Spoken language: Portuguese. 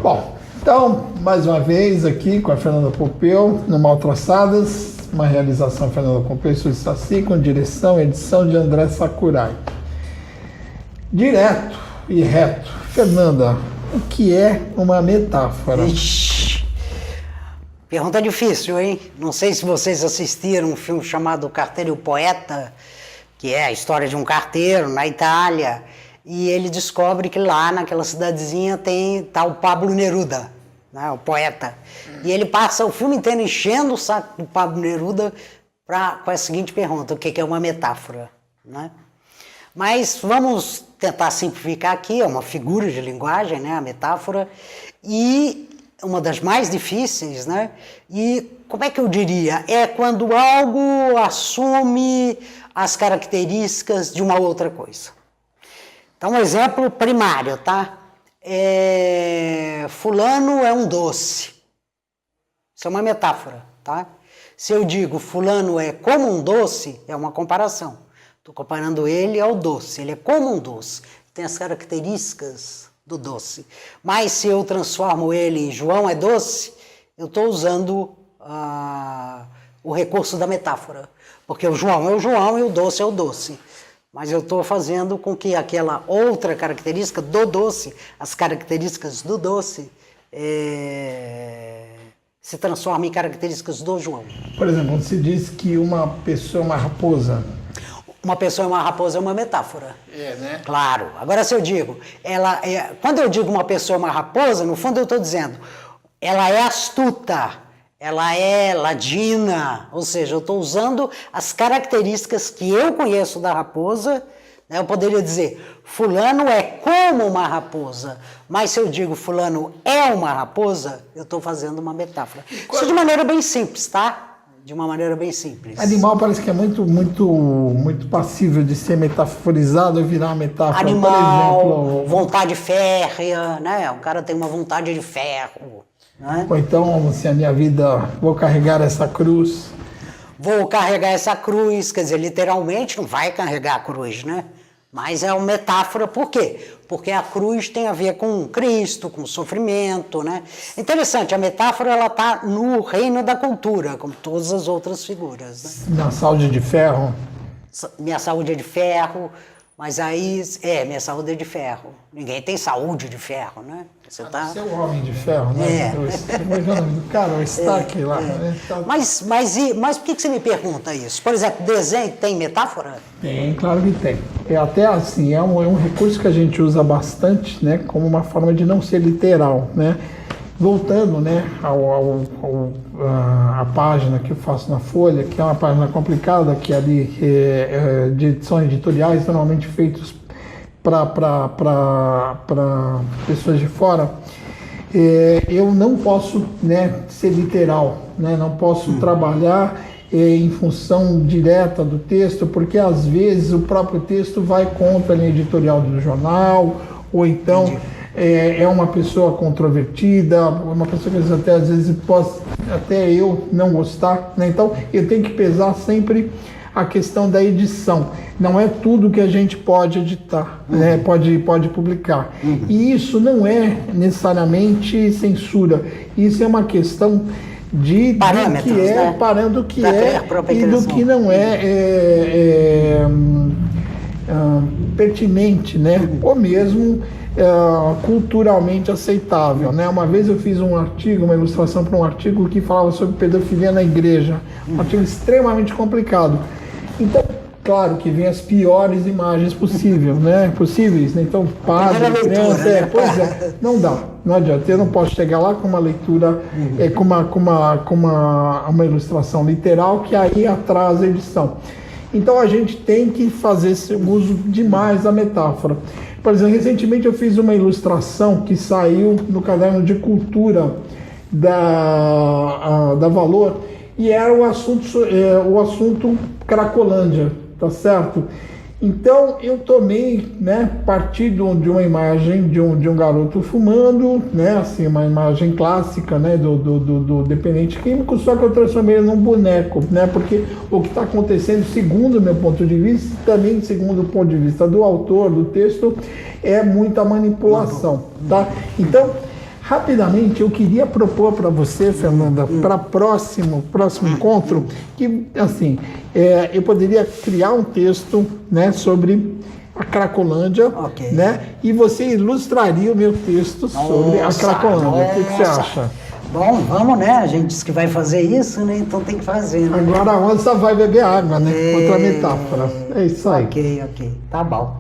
Bom, então, mais uma vez aqui com a Fernanda Pompeu, no Mal Traçadas, uma realização Fernanda Pompeu e Suzy Saci, com direção e edição de André Sakurai. Direto e reto. Fernanda, o que é uma metáfora? Ixi, pergunta difícil, hein? Não sei se vocês assistiram um filme chamado O Carteiro e o Poeta, que é a história de um carteiro na Itália, e ele descobre que lá naquela cidadezinha tá o Pablo Neruda, né, o poeta. E ele passa o filme inteiro enchendo o saco do Pablo Neruda com a seguinte pergunta: o que é uma metáfora? Né? Mas vamos tentar simplificar aqui, é uma figura de linguagem, né, a metáfora, e uma das mais difíceis, né? E como é que eu diria? É quando algo assume as características de uma outra coisa. Então, um exemplo primário, tá? Fulano é um doce. Isso é uma metáfora, tá? Se eu digo fulano é como um doce, é uma comparação. Estou comparando ele ao doce. Ele é como um doce. Tem as características do doce. Mas se eu transformo ele em João é doce, eu estou usando o recurso da metáfora. Porque o João é o João e o doce é o doce. Mas eu estou fazendo com que aquela outra característica do doce, as características do doce, se transformem em características do João. Por exemplo, quando se diz que uma pessoa é uma raposa. Uma pessoa é uma raposa é uma metáfora. Né? Claro. Agora, se eu digo, quando eu digo uma pessoa é uma raposa, no fundo eu estou dizendo, ela é astuta. Ela é ladina, ou seja, eu estou usando as características que eu conheço da raposa, né? Eu poderia dizer, fulano é como uma raposa, mas se eu digo fulano é uma raposa, eu estou fazendo uma metáfora. Isso de maneira bem simples, tá? De uma maneira bem simples. Animal parece que é muito passível de ser metaforizado e virar uma metáfora. Animal, por exemplo, vontade férrea, né? O cara tem uma vontade de ferro. Né? Ou então, se a minha vida, vou carregar essa cruz. Vou carregar essa cruz, quer dizer, literalmente não vai carregar a cruz, né? Mas é uma metáfora, por quê? Porque a cruz tem a ver com Cristo, com sofrimento, né? Interessante, a metáfora ela está no reino da cultura, como todas as outras figuras. Né? Minha saúde de ferro. Minha saúde é de ferro, mas aí, minha saúde é de ferro. Ninguém tem saúde de ferro, né? Você é o homem de ferro, né? Cara, o Stark lá. Né? Mas por que você me pergunta isso? Por exemplo, desenho tem metáfora? Tem, claro que tem. É até assim, é um recurso que a gente usa bastante, né? Como uma forma de não ser literal, né? Voltando, né, a página que eu faço na Folha, que é uma página complicada, que é ali de edições editoriais, normalmente feitos para pessoas de fora, eu não posso, né, ser literal, né, não posso trabalhar em função direta do texto, porque às vezes o próprio texto vai contra a linha editorial do jornal, ou então... Entendi. É uma pessoa controvertida, uma pessoa que às vezes posso até eu não gostar, né? Então eu tenho que pesar sempre a questão da edição. Não é tudo que a gente pode editar, né? Pode publicar. E isso não é necessariamente censura. Isso é uma questão de parâmetros, do que é, né? Parando o que é e do que não é pertinente, né? Ou mesmo culturalmente aceitável, né? Uma vez eu fiz um artigo, uma ilustração para um artigo que falava sobre pedofilia na igreja, um artigo extremamente complicado. Então, claro que vem as piores imagens possíveis, né? Então, padre, criança, não dá, não adianta. Eu não posso chegar lá com uma leitura, com uma ilustração literal que aí atrasa a edição. Então a gente tem que fazer esse uso demais da metáfora. Por exemplo, recentemente eu fiz uma ilustração que saiu no caderno de cultura da Valor e era o assunto Cracolândia, tá certo? Então eu tomei, né, partido de uma imagem de um garoto fumando, né, assim, uma imagem clássica, né, do dependente químico, só que eu transformei ele num boneco, né, porque o que está acontecendo, segundo o meu ponto de vista, também segundo o ponto de vista do autor do texto, é muita manipulação, tá? Então, Rapidamente, eu queria propor para você, Fernanda, para próximo encontro, que assim, eu poderia criar um texto, né, sobre a Cracolândia, Ok. né, e você ilustraria o meu texto sobre a Cracolândia. O que você nossa. acha? Bom, vamos, né? A gente disse que vai fazer isso, né? Então tem que fazer, né? Agora a onça vai beber água, né? Outra metáfora. É isso aí. Ok. Tá bom.